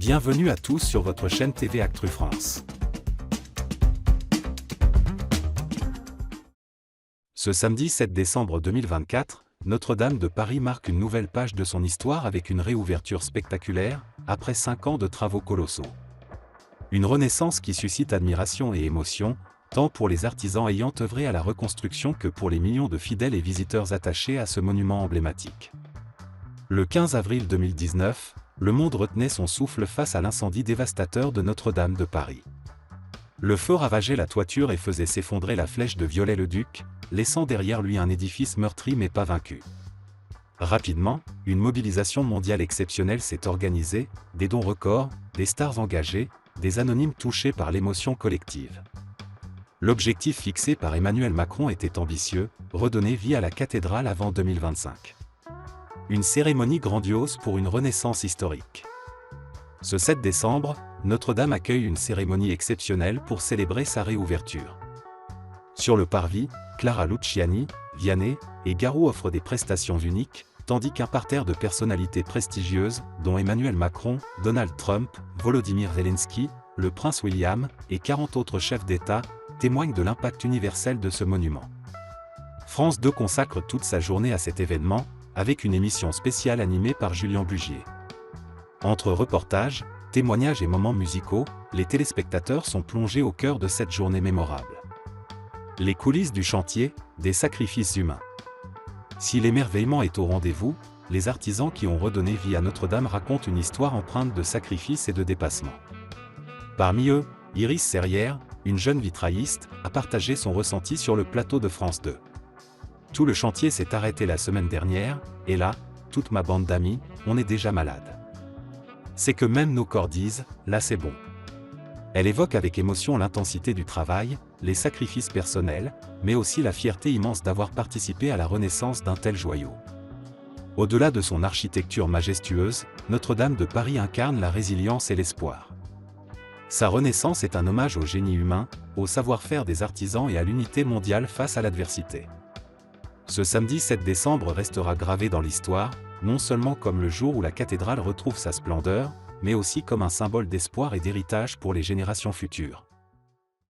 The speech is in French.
Bienvenue à tous sur votre chaîne TV Actu France. Ce samedi 7 décembre 2024, Notre-Dame de Paris marque une nouvelle page de son histoire avec une réouverture spectaculaire, après 5 ans de travaux colossaux. Une renaissance qui suscite admiration et émotion, tant pour les artisans ayant œuvré à la reconstruction que pour les millions de fidèles et visiteurs attachés à ce monument emblématique. Le 15 avril 2019, le monde retenait son souffle face à l'incendie dévastateur de Notre-Dame de Paris. Le feu ravageait la toiture et faisait s'effondrer la flèche de Viollet-le-Duc, laissant derrière lui un édifice meurtri mais pas vaincu. Rapidement, une mobilisation mondiale exceptionnelle s'est organisée, des dons records, des stars engagées, des anonymes touchés par l'émotion collective. L'objectif fixé par Emmanuel Macron était ambitieux, redonner vie à la cathédrale avant 2025. Une cérémonie grandiose pour une renaissance historique. Ce 7 décembre, Notre-Dame accueille une cérémonie exceptionnelle pour célébrer sa réouverture. Sur le parvis, Clara Luciani, Vianney et Garou offrent des prestations uniques, tandis qu'un parterre de personnalités prestigieuses, dont Emmanuel Macron, Donald Trump, Volodymyr Zelensky, le prince William et 40 autres chefs d'État, témoignent de l'impact universel de ce monument. France 2 consacre toute sa journée à cet événement, avec une émission spéciale animée par Julien Bugier. Entre reportages, témoignages et moments musicaux, les téléspectateurs sont plongés au cœur de cette journée mémorable. Les coulisses du chantier, des sacrifices humains. Si l'émerveillement est au rendez-vous, les artisans qui ont redonné vie à Notre-Dame racontent une histoire empreinte de sacrifices et de dépassement. Parmi eux, Iris Serrière, une jeune vitrailliste, a partagé son ressenti sur le plateau de France 2. Tout le chantier s'est arrêté la semaine dernière, et là, toute ma bande d'amis, on est déjà malade. C'est que même nos corps disent, là c'est bon. Elle évoque avec émotion l'intensité du travail, les sacrifices personnels, mais aussi la fierté immense d'avoir participé à la renaissance d'un tel joyau. Au-delà de son architecture majestueuse, Notre-Dame de Paris incarne la résilience et l'espoir. Sa renaissance est un hommage au génie humain, au savoir-faire des artisans et à l'unité mondiale face à l'adversité. Ce samedi 7 décembre restera gravé dans l'histoire, non seulement comme le jour où la cathédrale retrouve sa splendeur, mais aussi comme un symbole d'espoir et d'héritage pour les générations futures.